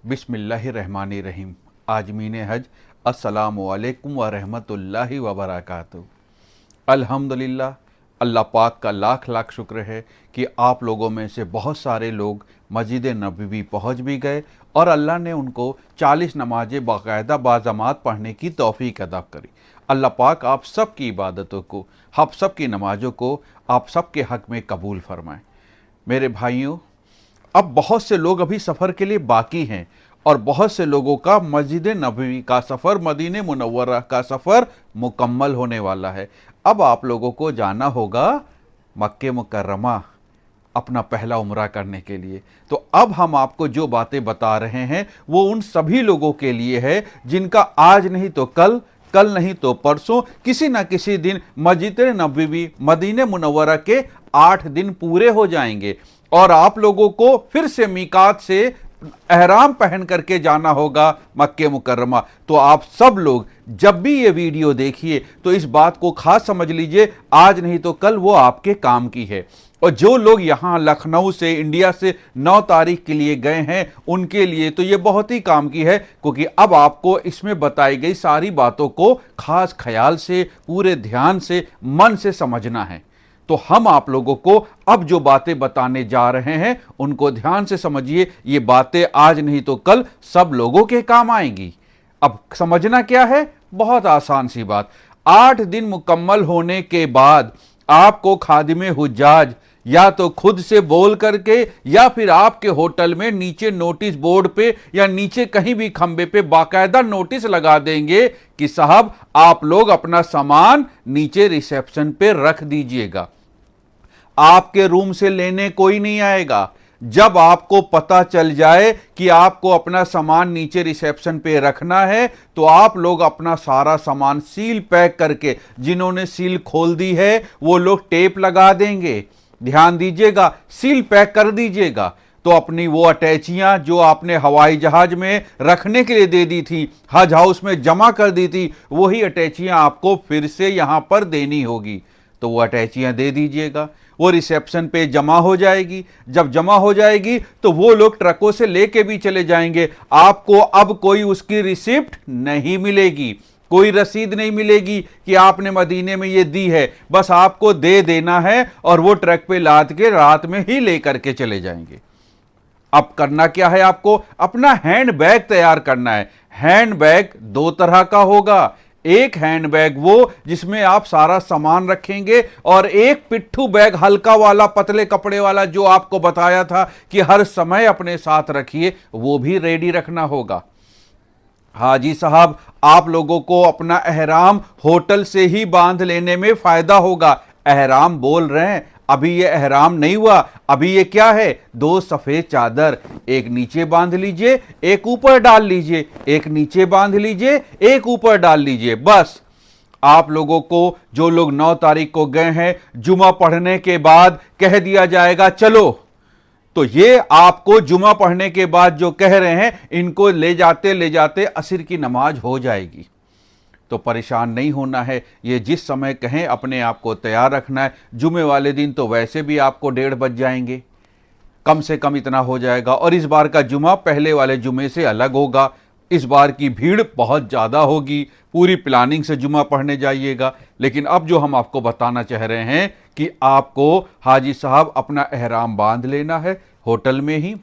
बिस्मिल्लाहिर्रहमानिर्रहीम। आजमीन हज अस्सलामु अलैकुम व रहमतुल्लाहि व बरकातुहू। अल्हम्दुलिल्लाह, अल्लाह पाक का लाख लाख शुक्र है कि आप लोगों में से बहुत सारे लोग मस्जिद नबवी पहुँच भी गए और अल्लाह ने उनको 40 नमाजें बाकायदा बाजमात पढ़ने की तौफीक अता करी। अल्लाह पाक आप सब की इबादतों को, आप सब की नमाज़ों को आप सब के हक़ में कबूल फरमाएँ। मेरे भाइयों, अब बहुत से लोग अभी सफ़र के लिए बाकी हैं और बहुत से लोगों का मस्जिद नबवी का सफ़र, मदीने मुनव्वरा का सफ़र मुकम्मल होने वाला है। अब आप लोगों को जाना होगा मक्के मुकर्रमा अपना पहला उम्रा करने के लिए। तो अब हम आपको जो बातें बता रहे हैं वो उन सभी लोगों के लिए है जिनका आज नहीं तो कल, कल नहीं तो परसों किसी न किसी दिन मस्जिद नबवी मदीने मुनव्वरा के 8 दिन पूरे हो जाएंगे और आप लोगों को फिर से मीकात से एहराम पहन करके जाना होगा मक्के मुकर्रमा। तो आप सब लोग जब भी ये वीडियो देखिए तो इस बात को खास समझ लीजिए, आज नहीं तो कल वो आपके काम की है। और जो लोग यहाँ लखनऊ से, इंडिया से 9 तारीख के लिए गए हैं उनके लिए तो ये बहुत ही काम की है, क्योंकि अब आपको इसमें बताई गई सारी बातों को खास ख्याल से, पूरे ध्यान से, मन से समझना है। तो हम आप लोगों को अब जो बातें बताने जा रहे हैं उनको ध्यान से समझिए। ये बातें आज नहीं तो कल सब लोगों के काम आएंगी। अब समझना क्या है, बहुत आसान सी बात। 8 दिन मुकम्मल होने के बाद आपको खादिमे हुज्जाज या तो खुद से बोल करके या फिर आपके होटल में नीचे नोटिस बोर्ड पे या नीचे कहीं भी खंबे पे बाकायदा नोटिस लगा देंगे कि साहब आप लोग अपना सामान नीचे रिसेप्शन पे रख दीजिएगा। आपके रूम से लेने कोई नहीं आएगा। जब आपको पता चल जाए कि आपको अपना सामान नीचे रिसेप्शन पे रखना है तो आप लोग अपना सारा सामान सील पैक करके, जिन्होंने सील खोल दी है वो लोग टेप लगा देंगे। ध्यान दीजिएगा, सील पैक कर दीजिएगा। तो अपनी वो अटैचियां जो आपने हवाई जहाज में रखने के लिए दे दी थी, हज हाउस में जमा कर दी थी, वही अटैचियां आपको फिर से यहां पर देनी होगी। तो वो अटैचियां दे दीजिएगा, वो रिसेप्शन पे जमा हो जाएगी। जब जमा हो जाएगी तो वो लोग ट्रकों से लेके भी चले जाएंगे। आपको अब कोई उसकी रिसिप्ट नहीं मिलेगी, कोई रसीद नहीं मिलेगी कि आपने मदीने में ये दी है। बस आपको दे देना है और वो ट्रक पे लाद के रात में ही लेकर के चले जाएंगे। अब करना क्या है, आपको अपना हैंड बैग तैयार करना है। हैंड बैग 2 तरह का होगा। एक हैंड बैग वो जिसमें आप सारा सामान रखेंगे और एक पिट्ठू बैग हल्का वाला, पतले कपड़े वाला, जो आपको बताया था कि हर समय अपने साथ रखिए, वो भी रेडी रखना होगा। हाजी साहब, आप लोगों को अपना एहराम होटल से ही बांध लेने में फायदा होगा। एहराम बोल रहे हैं, अभी ये एहराम नहीं हुआ। अभी ये क्या है, 2 सफेद चादर, एक नीचे बांध लीजिए, एक ऊपर डाल लीजिए, एक नीचे बांध लीजिए, एक ऊपर डाल लीजिए। बस आप लोगों को, जो लोग 9 तारीख को गए हैं, जुमा पढ़ने के बाद कह दिया जाएगा चलो। तो ये आपको जुमा पढ़ने के बाद जो कह रहे हैं, इनको ले जाते असर की नमाज हो जाएगी। तो परेशान नहीं होना है। ये जिस समय कहें अपने आप को तैयार रखना है। जुमे वाले दिन तो वैसे भी आपको 1:30 बज जाएंगे, कम से कम इतना हो जाएगा। और इस बार का जुमा पहले वाले जुमे से अलग होगा। इस बार की भीड़ बहुत ज़्यादा होगी। पूरी प्लानिंग से जुमा पढ़ने जाइएगा। लेकिन अब जो हम आपको बताना चाह रहे हैं कि आपको हाजी साहब अपना एहराम बांध लेना है होटल में ही,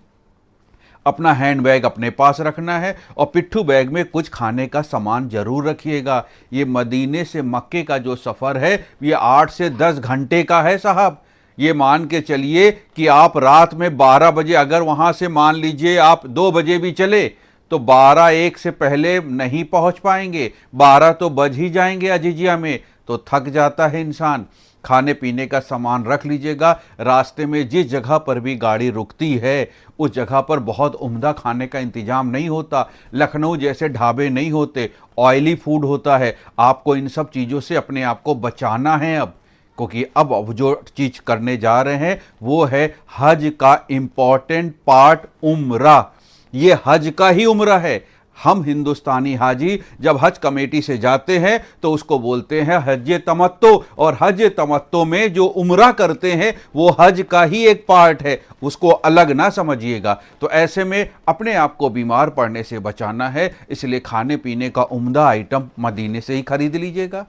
अपना हैंड बैग अपने पास रखना है और पिट्ठू बैग में कुछ खाने का सामान जरूर रखिएगा। ये मदीने से मक्के का जो सफ़र है ये 8 से 10 घंटे का है साहब। ये मान के चलिए कि आप रात में 12 बजे, अगर वहाँ से मान लीजिए आप 2 बजे भी चले तो 12-1 से पहले नहीं पहुँच पाएंगे। 12 तो बज ही जाएंगे अजीजिया में, तो थक जाता है इंसान। खाने पीने का सामान रख लीजिएगा। रास्ते में जिस जगह पर भी गाड़ी रुकती है उस जगह पर बहुत उम्दा खाने का इंतजाम नहीं होता। लखनऊ जैसे ढाबे नहीं होते, ऑयली फूड होता है। आपको इन सब चीज़ों से अपने आप को बचाना है अब, क्योंकि अब जो चीज़ करने जा रहे हैं वो है हज का इम्पॉर्टेंट पार्ट, उम्रा। ये हज का ही उम्रा है। हम हिंदुस्तानी हाजी जब हज कमेटी से जाते हैं तो उसको बोलते हैं हज तमत्तो, और हज तमत्तो में जो उम्रा करते हैं वो हज का ही एक पार्ट है, उसको अलग ना समझिएगा। तो ऐसे में अपने आप को बीमार पड़ने से बचाना है, इसलिए खाने पीने का उम्दा आइटम मदीने से ही खरीद लीजिएगा।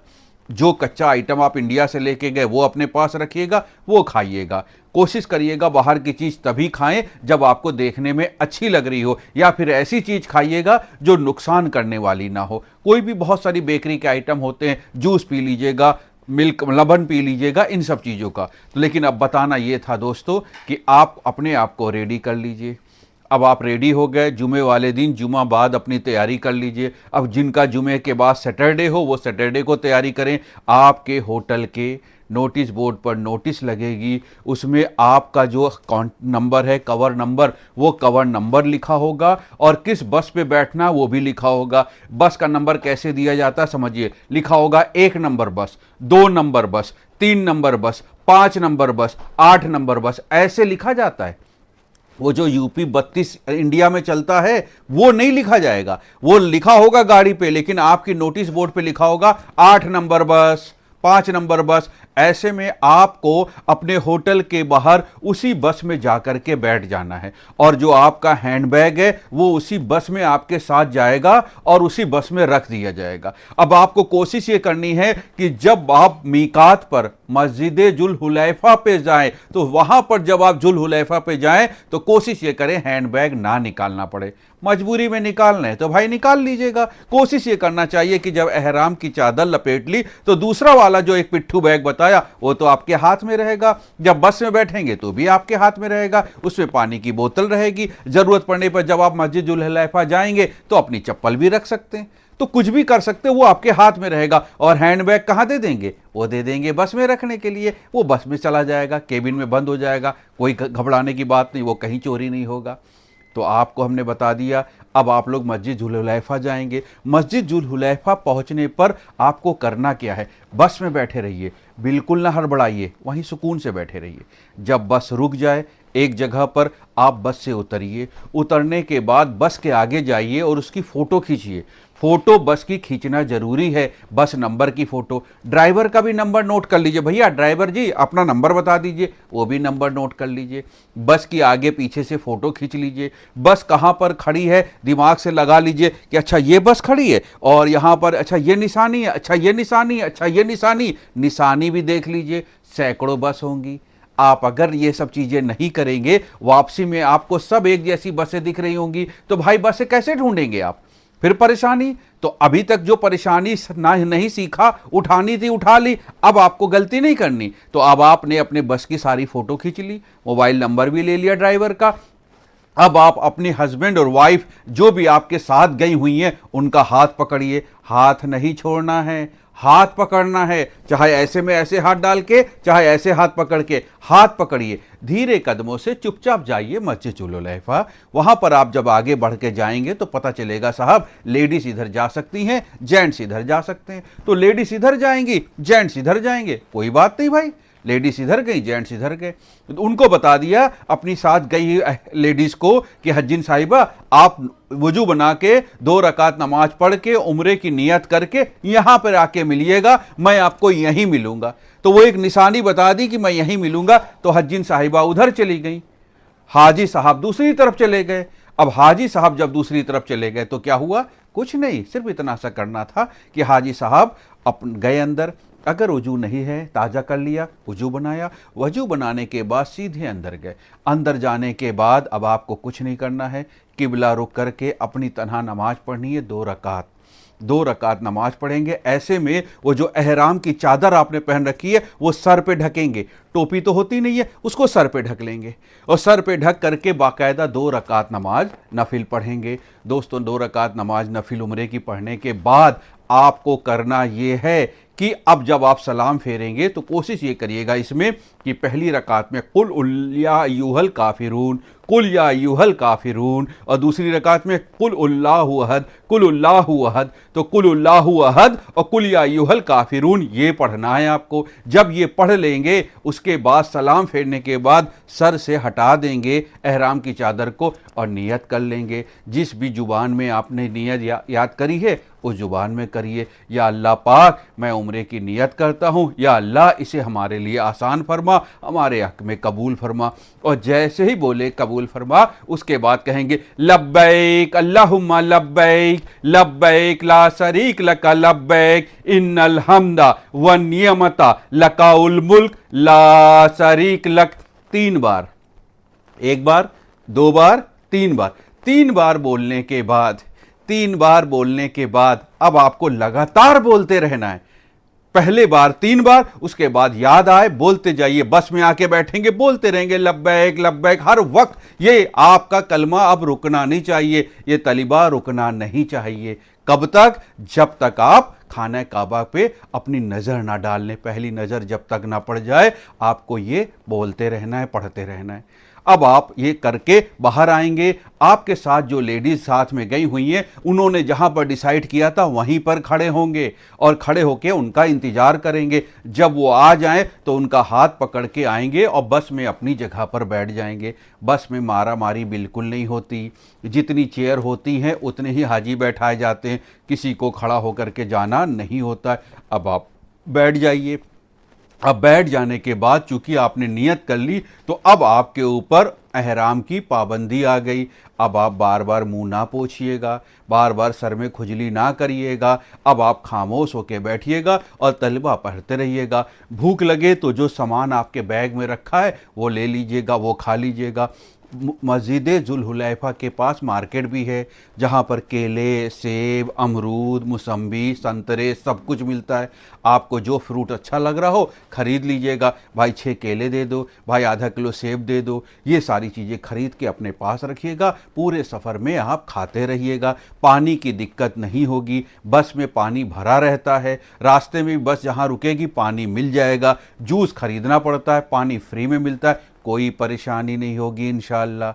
जो कच्चा आइटम आप इंडिया से लेके गए वो अपने पास रखिएगा, वो खाइएगा। कोशिश करिएगा बाहर की चीज़ तभी खाएं जब आपको देखने में अच्छी लग रही हो, या फिर ऐसी चीज़ खाइएगा जो नुकसान करने वाली ना हो। कोई भी बहुत सारी बेकरी के आइटम होते हैं, जूस पी लीजिएगा, मिल्क लबन पी लीजिएगा, इन सब चीज़ों का। तो लेकिन अब बताना ये था दोस्तों कि आप अपने आप को रेडी कर लीजिए। अब आप रेडी हो गए, जुमे वाले दिन जुमा बाद अपनी तैयारी कर लीजिए। अब जिनका जुमे के बाद सैटरडे हो वो सैटरडे को तैयारी करें। आपके होटल के नोटिस बोर्ड पर नोटिस लगेगी, उसमें आपका जो नंबर है, कवर नंबर, वो कवर नंबर लिखा होगा और किस बस पे बैठना वो भी लिखा होगा। बस का नंबर कैसे दिया जाता है समझिए, लिखा होगा 1 नंबर बस, 2 नंबर बस, 3 नंबर बस, 5 नंबर बस, 8 नंबर बस, ऐसे लिखा जाता है। वो जो यूपी 32 इंडिया में चलता है वो नहीं लिखा जाएगा, वो लिखा होगा गाड़ी पे, लेकिन आपकी नोटिस बोर्ड पे लिखा होगा 8 नंबर बस, 5 नंबर बस। ऐसे में आपको अपने होटल के बाहर उसी बस में जाकर के बैठ जाना है, और जो आपका हैंडबैग है वो उसी बस में आपके साथ जाएगा और उसी बस में रख दिया जाएगा। अब आपको कोशिश ये करनी है कि जब आप मीकात पर मस्जिद जुल हुलैफा पे जाएं, तो वहां पर जब आप जुल हुलैफा पे जाएं तो कोशिश ये करें हैंडबैग ना निकालना पड़े। मजबूरी में निकालना है तो भाई निकाल लीजिएगा। कोशिश ये करना चाहिए कि जब एहराम की चादर लपेट ली तो दूसरा वाला जो एक पिट्ठू बैग बताया वो तो आपके हाथ में रहेगा। जब बस में बैठेंगे तो भी आपके हाथ में रहेगा, उसमें पानी की बोतल रहेगी। जरूरत पड़ने पर जब आप मस्जिद जुल हुलैफा जाएंगे तो अपनी चप्पल भी रख सकते हैं, तो कुछ भी कर सकते हैं, वो आपके हाथ में रहेगा। और हैंडबैग कहाँ दे देंगे, वो दे देंगे बस में रखने के लिए, वो बस में चला जाएगा, केबिन में बंद हो जाएगा। कोई घबराने की बात नहीं, वो कहीं चोरी नहीं होगा। तो आपको हमने बता दिया। अब आप लोग मस्जिद जुल हुलैफा जाएंगे। मस्जिद जुल हुलैफा पहुंचने पर आपको करना क्या है, बस में बैठे रहिए, बिल्कुल ना हड़बड़ाइए, वहीं सुकून से बैठे रहिए। जब बस रुक जाए एक जगह पर, आप बस से उतरिए। उतरने के बाद बस के आगे जाइए और उसकी फ़ोटो खींचिए। फ़ोटो बस की खींचना जरूरी है, बस नंबर की फ़ोटो। ड्राइवर का भी नंबर नोट कर लीजिए, भैया ड्राइवर जी अपना नंबर बता दीजिए, वो भी नंबर नोट कर लीजिए। बस की आगे पीछे से फ़ोटो खींच लीजिए। बस कहाँ पर खड़ी है दिमाग से लगा लीजिए कि अच्छा ये बस खड़ी है और यहाँ पर अच्छा ये निशानी है, अच्छा ये निशानी है, अच्छा ये निशानी, निशानी भी देख लीजिए। सैकड़ों बस होंगी, आप अगर ये सब चीज़ें नहीं करेंगे, वापसी में आपको सब एक जैसी बसें दिख रही होंगी, तो भाई बसें कैसे ढूंढेंगे आप, फिर परेशानी। तो अभी तक जो परेशानी ना नहीं सीखा, उठानी थी उठा ली, अब आपको गलती नहीं करनी। तो अब आपने अपने बस की सारी फोटो खींच ली, मोबाइल नंबर भी ले लिया ड्राइवर का। अब आप अपने हस्बैंड और वाइफ जो भी आपके साथ गई हुई हैं उनका हाथ पकड़िए, हाथ नहीं छोड़ना है, हाथ पकड़ना है, चाहे ऐसे में ऐसे हाथ डाल के, चाहे ऐसे हाथ पकड़ के, हाथ पकड़िए। धीरे कदमों से चुपचाप जाइए मस्जिद जुल हुलैफा। वहां पर आप जब आगे बढ़ के जाएंगे तो पता चलेगा साहब लेडीज इधर जा सकती हैं, जेंट्स इधर जा सकते हैं। तो लेडीज इधर जाएंगी, जेंट्स इधर जाएंगे, कोई बात नहीं भाई, लेडीज इधर गई, जेंट्स इधर गए। तो उनको बता दिया अपनी साथ गई लेडीज को कि हज्जिन साहिबा आप वजू बना के 2 रकात नमाज पढ़ के उम्रे की नियत करके यहां पर आके मिलिएगा, मैं आपको यहीं मिलूंगा। तो वो एक निशानी बता दी कि मैं यहीं मिलूंगा। तो हज्जिन साहिबा उधर चली गई, हाजी साहब दूसरी तरफ चले गए। अब हाजी साहब जब दूसरी तरफ चले गए तो क्या हुआ, कुछ नहीं, सिर्फ इतना सा करना था कि हाजी साहब गए अंदर, अगर वजू नहीं है ताज़ा कर लिया, वजू बनाया, वजू बनाने के बाद सीधे अंदर गए। अंदर जाने के बाद अब आपको कुछ नहीं करना है, किबला रुक करके अपनी तनहा नमाज पढ़नी है, 2 रकात। 2 रकात नमाज पढ़ेंगे। ऐसे में वो जो एहराम की चादर आपने पहन रखी है वो सर पे ढकेंगे, टोपी तो होती नहीं है, उसको सर पे ढक लेंगे और सर पे ढक करके बाकायदा 2 रकात नमाज नफिल पढ़ेंगे। दोस्तों 2 रकात नमाज नफिल उम्रे की पढ़ने के बाद आपको करना ये है कि अब जब आप सलाम फेरेंगे तो कोशिश ये करिएगा इसमें कि पहली रकात में कुल या अय्युहल काफिरून, कुल या अय्युहल काफिरून, और दूसरी रकात में कुल उल्लाहु अहद, कुल उल्लाहु अहद। तो कुल उल्लाहु अहद और कुल या अय्युहल काफिरून ये पढ़ना है आपको। जब ये पढ़ लेंगे उसके बाद सलाम फेरने के बाद सर से हटा देंगे एहराम की चादर को और नियत कर लेंगे। जिस भी जुबान में आपने नियत याद करी है उस जुबान में करिए, या अल्लाह पाक मैं उम्रे की नियत करता हूँ, या अल्लाह इसे हमारे लिए आसान फरमा, हमारे हक में कबूल फरमा। और जैसे ही बोले कबूल फरमा, उसके बाद कहेंगे लब्बैक अल्लाहुम्मा लब्बैक लब्बैक ला शरीक लका लब्बैक इन्नल हम्दा व नियमता लकाउल मुल्क ला शरीक लक। 3 बार, 1 बार, 2 बार, 3 बार, 3 बार बोलने के बाद, 3 बार बोलने के बाद अब आपको लगातार बोलते रहना है। पहले बार 3 बार, उसके बाद याद आए बोलते जाइए। बस में आके बैठेंगे बोलते रहेंगे लब्बैक लब्बैक हर वक्त। ये आपका कलमा अब रुकना नहीं चाहिए, ये तलबा रुकना नहीं चाहिए। कब तक? जब तक आप खाना काबा पे अपनी नज़र ना डाल लें। पहली नज़र जब तक ना पड़ जाए आपको ये बोलते रहना है, पढ़ते रहना है। अब आप ये करके बाहर आएंगे। आपके साथ जो लेडीज साथ में गई हुई हैं उन्होंने जहां पर डिसाइड किया था वहीं पर खड़े होंगे और खड़े होकर उनका इंतजार करेंगे। जब वो आ जाएं तो उनका हाथ पकड़ के आएंगे और बस में अपनी जगह पर बैठ जाएंगे। बस में मारा मारी बिल्कुल नहीं होती। जितनी चेयर होती हैं उतने ही हाजी बैठाए जाते हैं, किसी को खड़ा होकर के जाना नहीं होता है। अब आप बैठ जाइए। अब बैठ जाने के बाद चूंकि आपने नियत कर ली तो अब आपके ऊपर एहराम की पाबंदी आ गई। अब आप बार बार मुंह ना पोंछिएगा, बार बार सर में खुजली ना करिएगा। अब आप खामोश होकर बैठिएगा और तलबा पढ़ते रहिएगा। भूख लगे तो जो सामान आपके बैग में रखा है वो ले लीजिएगा, वो खा लीजिएगा। मस्जिद जुल्हुलैफा के पास मार्केट भी है जहाँ पर केले, सेब, अमरूद, मौसम्बी, संतरे सब कुछ मिलता है। आपको जो फ्रूट अच्छा लग रहा हो खरीद लीजिएगा। भाई 6 केले दे दो, भाई आधा किलो सेब दे दो। ये सारी चीज़ें खरीद के अपने पास रखिएगा। पूरे सफ़र में आप खाते रहिएगा। पानी की दिक्कत नहीं होगी, बस में पानी भरा रहता है। रास्ते में बस जहाँ रुकेगी पानी मिल जाएगा। जूस खरीदना पड़ता है, पानी फ्री में मिलता है। कोई परेशानी नहीं होगी इंशाअल्लाह।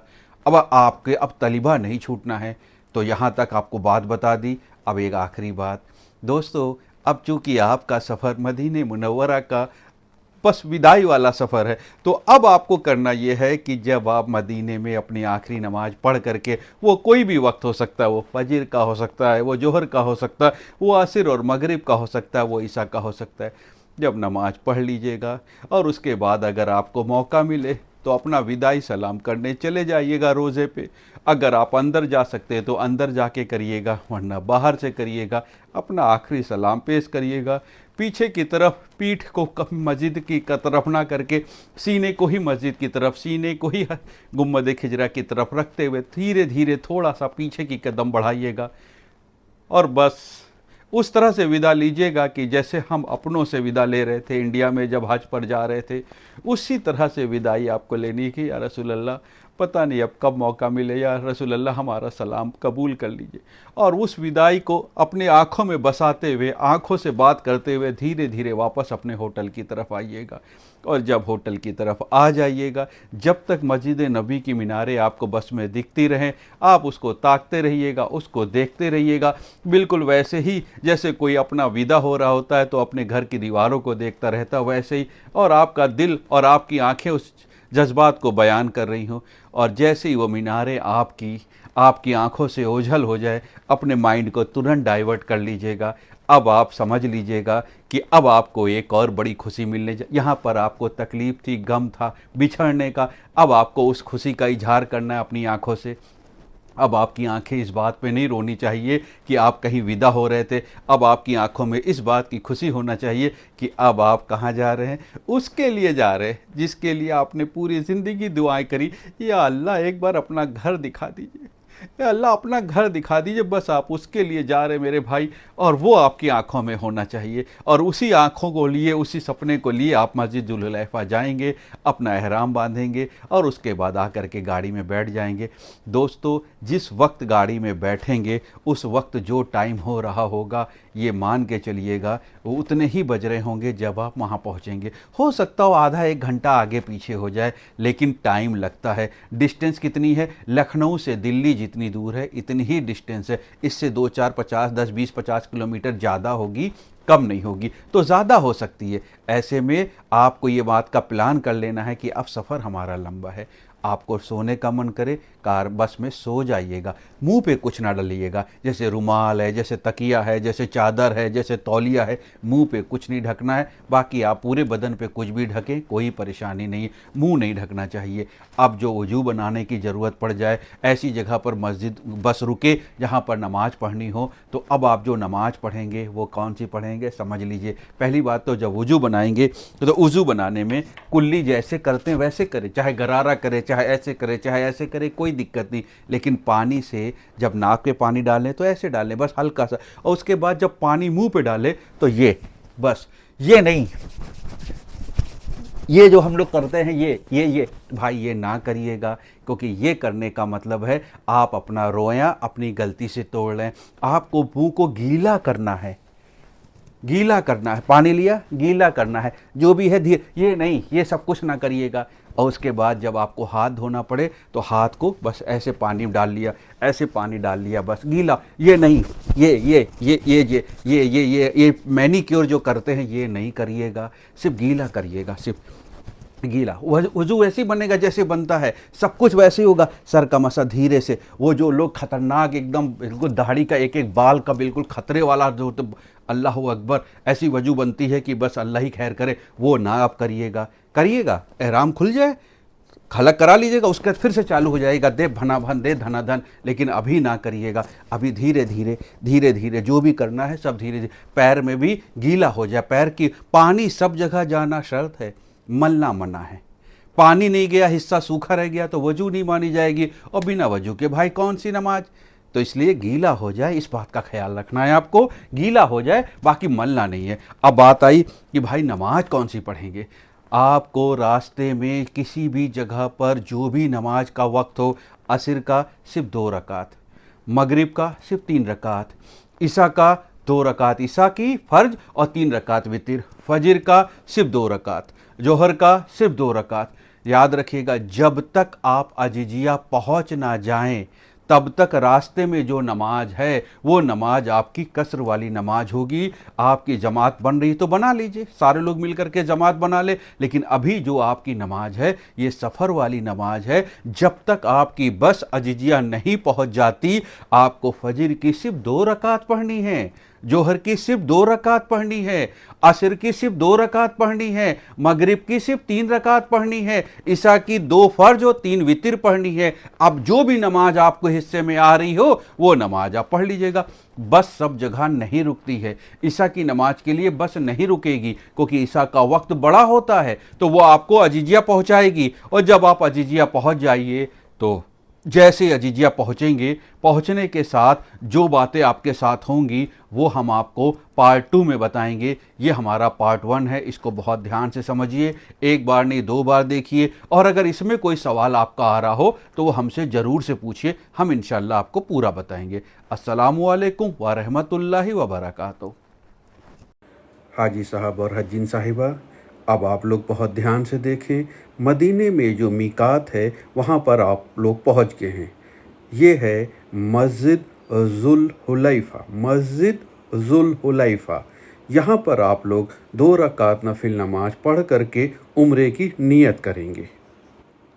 अब तलबा नहीं छूटना है। तो यहाँ तक आपको बात बता दी। अब एक आखिरी बात दोस्तों, अब चूँकि आपका सफ़र मदीने मुनव्वरा का बस विदाई वाला सफ़र है, तो अब आपको करना यह है कि जब आप मदीने में अपनी आखिरी नमाज पढ़ करके, वो कोई भी वक्त हो सकता है, वो फजर का हो सकता है, वो जोहर का हो सकता है, वो असर और मगरिब का हो सकता है, वो ईशा का हो सकता है, जब नमाज पढ़ लीजिएगा और उसके बाद अगर आपको मौका मिले तो अपना विदाई सलाम करने चले जाइएगा रोज़े पे। अगर आप अंदर जा सकते हैं तो अंदर जाके करिएगा, वरना बाहर से करिएगा। अपना आखिरी सलाम पेश करिएगा। पीछे की तरफ पीठ को मस्जिद की तरफ ना करके सीने को ही मस्जिद की तरफ, सीने को ही गुम्बद खिजरा की तरफ रखते हुए धीरे धीरे थोड़ा सा पीछे की कदम बढ़ाइएगा और बस उस तरह से विदा लीजिएगा कि जैसे हम अपनों से विदा ले रहे थे इंडिया में जब हज पर जा रहे थे, उसी तरह से विदाई आपको लेनी की। या रसूल अल्लाह, पता नहीं अब कब मौका मिले, या रसूल अल्लाह हमारा सलाम कबूल कर लीजिए। और उस विदाई को अपने आँखों में बसाते हुए, आँखों से बात करते हुए धीरे धीरे वापस अपने होटल की तरफ आइएगा। और जब होटल की तरफ आ जाइएगा, जब तक मस्जिद नबी की मीनारें आपको बस में दिखती रहें, आप उसको ताकते रहिएगा, उसको देखते रहिएगा। बिल्कुल वैसे ही जैसे कोई अपना विदा हो रहा होता है तो अपने घर की दीवारों को देखता रहता है, वैसे ही और आपका दिल और आपकी आंखें उस जज्बात को बयान कर रही हों। और जैसे ही वो मीनारें आपकी आंखों से ओझल हो जाए, अपने माइंड को तुरंत डाइवर्ट कर लीजिएगा। अब आप समझ लीजिएगा कि अब आपको एक और बड़ी खुशी मिलने, यहाँ पर आपको तकलीफ़ थी, गम था बिछड़ने का, अब आपको उस खुशी का इजहार करना है अपनी आंखों से। अब आपकी आंखें इस बात पे नहीं रोनी चाहिए कि आप कहीं विदा हो रहे थे। अब आपकी आंखों में इस बात की खुशी होना चाहिए कि अब आप कहाँ जा रहे हैं, उसके लिए जा रहे हैं जिसके लिए आपने पूरी ज़िंदगी दुआएं करी। या अल्लाह एक बार अपना घर दिखा दीजिए, या अल्लाह अपना घर दिखा दीजिए, बस आप उसके लिए जा रहे मेरे भाई। और वो आपकी आंखों में होना चाहिए। और उसी आंखों को लिए, उसी सपने को लिए आप मस्जिद जुल्हुलैफा जाएंगे, अपना एहराम बांधेंगे और उसके बाद आकर के गाड़ी में बैठ जाएंगे। दोस्तों, जिस वक्त गाड़ी में बैठेंगे उस वक्त जो टाइम हो रहा होगा, ये मान के चलिएगा वो उतने ही बज रहे होंगे जब आप वहाँ पहुँचेंगे। हो सकता हो आधा 1 घंटा आगे पीछे हो जाए, लेकिन टाइम लगता है। डिस्टेंस कितनी है? लखनऊ से दिल्ली जितनी दूर है इतनी ही डिस्टेंस है, इससे 2 4 50 10 20 50 किलोमीटर ज़्यादा होगी, कम नहीं होगी, तो ज़्यादा हो सकती है। ऐसे में आपको ये बात का प्लान कर लेना है कि अब सफ़र हमारा लंबा है, आपको सोने का मन करे कार बस में सो जाइएगा, मुंह पे कुछ ना डालिएगा, जैसे रुमाल है, जैसे तकिया है, जैसे चादर है, जैसे तौलिया है, मुंह पे कुछ नहीं ढकना है। बाकी आप पूरे बदन पे कुछ भी ढकें, कोई परेशानी नहीं, मुंह नहीं ढकना चाहिए। अब जो वजू बनाने की ज़रूरत पड़ जाए, ऐसी जगह पर मस्जिद बस रुके जहाँ पर नमाज पढ़नी हो, तो अब आप जो नमाज पढ़ेंगे वो कौन सी पढ़ेंगे समझ लीजिए। पहली बात तो जब वजू बनाएंगे तो वजू बनाने में कुल्ली जैसे करते हैं वैसे करें, चाहे गरारा करे, चाहे ऐसे करे, चाहे ऐसे करे, कोई दिक्कत नहीं, लेकिन पानी से जब नाक पे पानी डालें तो ऐसे डालें बस हल्का सा, और उसके बाद जब पानी मुंह पे डालें तो ये बस, ये नहीं, ये जो हम लोग करते हैं ये भाई ये ना करिएगा, क्योंकि ये करने का मतलब है आप अपना रोया अपनी गलती से तोड़ लें। आपको मुंह को गीला करना है, गीला करना है, पानी लिया गीला करना है, जो भी है धीरे, ये नहीं, ये सब कुछ ना करिएगा। और उसके बाद जब आपको हाथ धोना पड़े तो हाथ को बस ऐसे पानी डाल लिया, ऐसे पानी डाल लिया, बस गीला, ये नहीं, ये मैनीक्योर जो करते हैं ये नहीं करिएगा, सिर्फ गीला करिएगा, सिर्फ गीला। वजू वैसे ही बनेगा जैसे बनता है, सब कुछ वैसे ही होगा, सर का मसा धीरे से। वो जो लोग खतरनाक एकदम बिल्कुल दाढ़ी का एक एक बाल का बिल्कुल खतरे वाला जो, तो अल्लाह अकबर, ऐसी वजू बनती है कि बस अल्लाह ही खैर करे, वो ना आप करिएगा। करिएगा एहराम खुल जाए खलक करा लीजिएगा, उसके बाद फिर से चालू हो जाएगा, दे भना भन दे धना धन, लेकिन अभी ना करिएगा। अभी धीरे धीरे जो भी करना है सब धीरे धीरे, पैर में भी गीला हो जाए, पैर की पानी सब जगह जाना शर्त है, मलना मना है। पानी नहीं गया, हिस्सा सूखा रह गया तो वजू नहीं मानी जाएगी, और बिना वजू के भाई कौन सी नमाज। तो इसलिए गीला हो जाए, इस बात का ख्याल रखना है आपको, गीला हो जाए, बाकी मलना नहीं है। अब बात आई कि भाई नमाज कौन सी पढ़ेंगे। आपको रास्ते में किसी भी जगह पर जो भी नमाज का वक्त हो, असर का सिर्फ 2 रकात, मगरिब का सिर्फ 3 रकात, ईशा का 2 रकात ईशा की फ़र्ज और 3 रकात वितिर, फजर का सिर्फ 2 रकात, जोहर का सिर्फ 2 रकात। याद रखिएगा, जब तक आप अजिजिया पहुंच ना जाएं तब तक रास्ते में जो नमाज है वो नमाज आपकी कसर वाली नमाज होगी। आपकी जमात बन रही तो बना लीजिए, सारे लोग मिलकर के जमात बना ले, लेकिन अभी जो आपकी नमाज है ये सफ़र वाली नमाज है। जब तक आपकी बस अजिजिया नहीं पहुंच जाती, आपको फजर की सिर्फ 2 रकात पढ़नी है, जोहर की सिर्फ 2 रकात पढ़नी है, असर की सिर्फ 2 रकात पढ़नी है, मगरिब की सिर्फ 3 रकात पढ़नी है, ईशा की 2 फर्ज और 3 वितिर पढ़नी है। अब जो भी नमाज आपको हिस्से में आ रही हो वो नमाज आप पढ़ लीजिएगा। बस सब जगह नहीं रुकती है, ईशा की नमाज के लिए बस नहीं रुकेगी, क्योंकि ईशा का वक्त बड़ा होता है, तो वो आपको अजिजिया पहुंचाएगी। और जब आप अजिजिया पहुंच जाइए तो जैसे अजिजिया पहुँचेंगे, पहुँचने के साथ जो बातें आपके साथ होंगी वो हम आपको पार्ट 2 में बताएंगे। ये हमारा पार्ट 1 है, इसको बहुत ध्यान से समझिए, एक बार नहीं 2 बार देखिए, और अगर इसमें कोई सवाल आपका आ रहा हो तो वो हमसे ज़रूर से पूछिए, हम इंशाल्लाह आपको पूरा बताएंगे। अस्सलामु अलैकुम व रहमतुल्लाहि व बरकातहू। हाजी साहब और हज्जिन साहिबा, अब आप लोग बहुत ध्यान से देखें, मदीने में जो मीकात है वहाँ पर आप लोग पहुँच गए हैं। ये है मस्जिद जुल हुलैफा, मस्जिद जुल हुलैफा। यहाँ पर आप लोग 2 रकात नफिल नमाज पढ़ करके उम्रे की नियत करेंगे।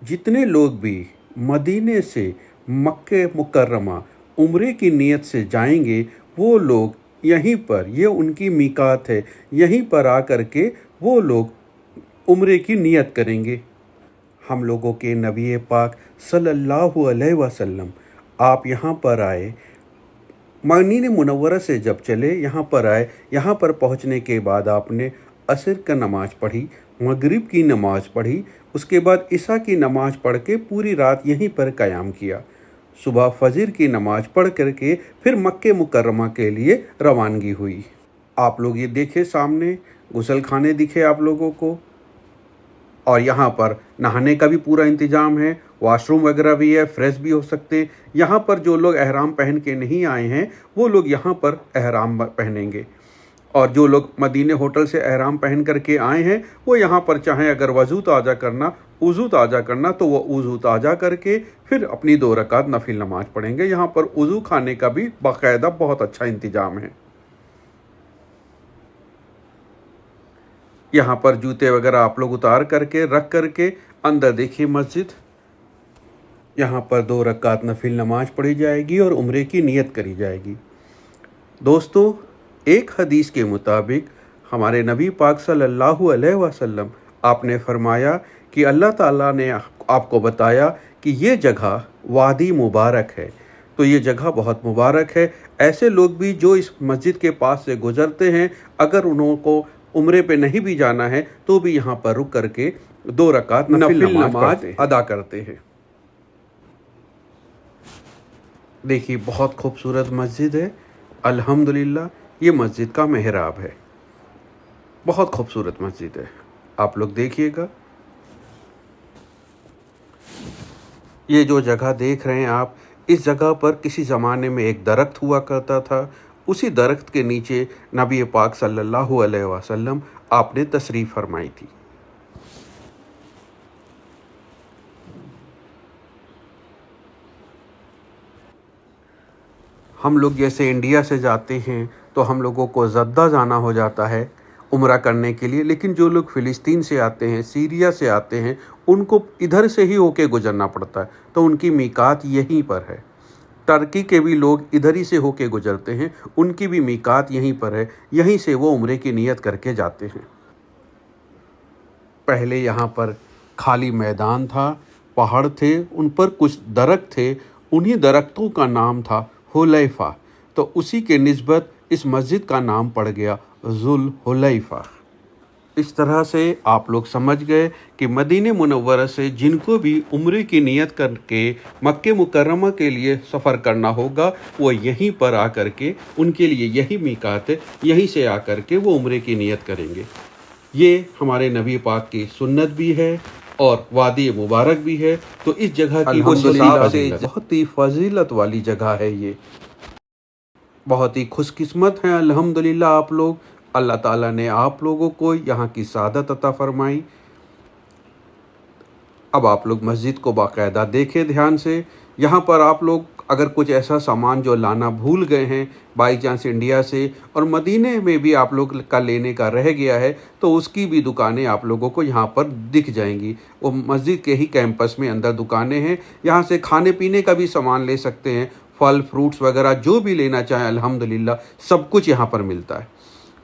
जितने लोग भी मदीने से मक्के मुकर्रमा उम्रे की नियत से जाएंगे, वो लोग यहीं पर, ये उनकी मीकात है, यहीं पर आकर के वो लोग उम्रे की नियत करेंगे। हम लोगों के नबी पाक सल्लल्लाहु अलैहि वसल्लम आप यहाँ पर आए, मदीने मुनव्वरा से जब चले यहाँ पर आए, यहाँ पर पहुँचने के बाद आपने असर का नमाज पढ़ी, मगरिब की नमाज पढ़ी, उसके बाद ईशा की नमाज पढ़ के पूरी रात यहीं पर क़याम किया। सुबह फजर की नमाज पढ़ करके फिर मक्के मुकर्रमा के लिए रवानगी हुई। आप लोग ये देखे सामने गुसल खाने दिखे आप लोगों को, और यहाँ पर नहाने का भी पूरा इंतज़ाम है, वॉशरूम वगैरह भी है, फ्रेश भी हो सकते। यहाँ पर जो लोग एहराम पहन के नहीं आए हैं वो लोग यहाँ पर एहराम पहनेंगे। और जो लोग मदीने होटल से एहराम पहन करके आए हैं वो यहाँ पर चाहें अगर वज़ू ताज़ा करना, वज़ू ताज़ा करना, तो वो वज़ू ताज़ा करके फिर अपनी 2 रकात नफिल नमाज पढ़ेंगे। यहाँ पर वज़ू खाने का भी बाकायदा बहुत अच्छा इंतज़ाम है। यहाँ पर जूते वगैरह आप लोग उतार करके रख करके अंदर देखिए मस्जिद। यहाँ पर 2 रकात नफिल नमाज पढ़ी जाएगी और उम्रे की नियत करी जाएगी। दोस्तों, एक हदीस के मुताबिक हमारे नबी पाक सल्लल्लाहु अलैहि वसल्लम आपने फरमाया कि अल्लाह ताला ने आपको बताया कि ये जगह वादी मुबारक है। तो ये जगह बहुत मुबारक है। ऐसे लोग भी जो इस मस्जिद के पास से गुजरते हैं, अगर उनको उम्रे पे नहीं भी जाना है तो भी यहाँ पर रुक करके 2 रकात नफिल नमाज अदा करते हैं। देखिए बहुत खूबसूरत मस्जिद है। अल्हम्दुलिल्लाह ये मस्जिद का मेहराब है। बहुत खूबसूरत मस्जिद है, आप लोग देखिएगा। ये जो जगह देख रहे हैं आप, इस जगह पर किसी ज़माने में एक दरख्त हुआ करता था। उसी दरख्त के नीचे नबी पाक सल्लल्लाहु अलैहि वसल्लम आपने तशरीफ़ फरमाई थी। हम लोग जैसे इंडिया से जाते हैं तो हम लोगों को जद्दा जाना हो जाता है उम्रा करने के लिए, लेकिन जो लोग फ़िलिस्तीन से आते हैं, सीरिया से आते हैं, उनको इधर से ही होके गुजरना पड़ता है, तो उनकी मीकात यहीं पर है। टर्की के भी लोग इधर ही से होके गुजरते हैं, उनकी भी मीकात यहीं पर है। यहीं से वो उम्रे की नियत करके जाते हैं। पहले यहाँ पर खाली मैदान था, पहाड़ थे, उन पर कुछ दरख्त थे। उन्हीं दरख्तों का नाम था हुलैफा, तो उसी के निस्बत इस मस्जिद का नाम पड़ गया जुल हुलैफा। इस तरह से आप लोग समझ गए कि मदीने मुनव्वरा से जिनको भी उम्रे की नियत करके मक्के मुकर्रमा के लिए सफ़र करना होगा, वो यहीं पर आकर के, उनके लिए यही मीकात है, यहीं से आकर के वो उम्रे की नियत करेंगे। ये हमारे नबी पाक की सुन्नत भी है और वादी मुबारक भी है। तो इस जगह की बहुत ही फजीलत वाली जगह है। ये बहुत ही खुशकिस्मत हैं अल्हम्दुलिल्लाह आप लोग। अल्लाह ताला ने आप लोगों को यहाँ की सादत अता फरमाई। अब आप लोग मस्जिद को बाकायदा देखें ध्यान से। यहाँ पर आप लोग अगर कुछ ऐसा सामान जो लाना भूल गए हैं बाई चांस इंडिया से, और मदीने में भी आप लोग का लेने का रह गया है, तो उसकी भी दुकानें आप लोगों को यहाँ पर दिख जाएंगी। वो मस्जिद के ही कैंपस में अंदर दुकानें हैं। यहाँ से खाने पीने का भी सामान ले सकते हैं, फल फ्रूट्स वगैरह जो भी लेना चाहें अल्हम्दुलिल्लाह सब कुछ यहाँ पर मिलता है।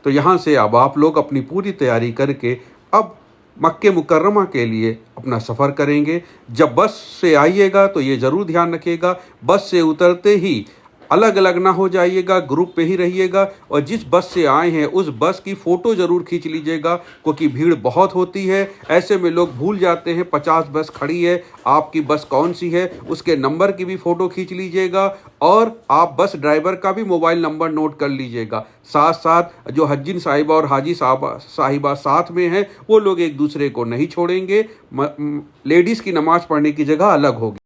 तो यहाँ से अब आप लोग अपनी पूरी तैयारी करके अब मक्के मुकर्रमा के लिए अपना सफ़र करेंगे। जब बस से आइएगा तो ये ज़रूर ध्यान रखिएगा, बस से उतरते ही अलग अलग ना हो जाइएगा, ग्रुप पे ही रहिएगा। और जिस बस से आए हैं उस बस की फ़ोटो ज़रूर खींच लीजिएगा, क्योंकि भीड़ बहुत होती है। ऐसे में लोग भूल जाते हैं 50 बस खड़ी है, आपकी बस कौन सी है, उसके नंबर की भी फ़ोटो खींच लीजिएगा। और आप बस ड्राइवर का भी मोबाइल नंबर नोट कर लीजिएगा। साथ साथ जो हज्जिन साहिबा और हाजी साहिबा साथ में हैं, वो लोग एक दूसरे को नहीं छोड़ेंगे। लेडीज़ की नमाज़ पढ़ने की जगह अलग होगी।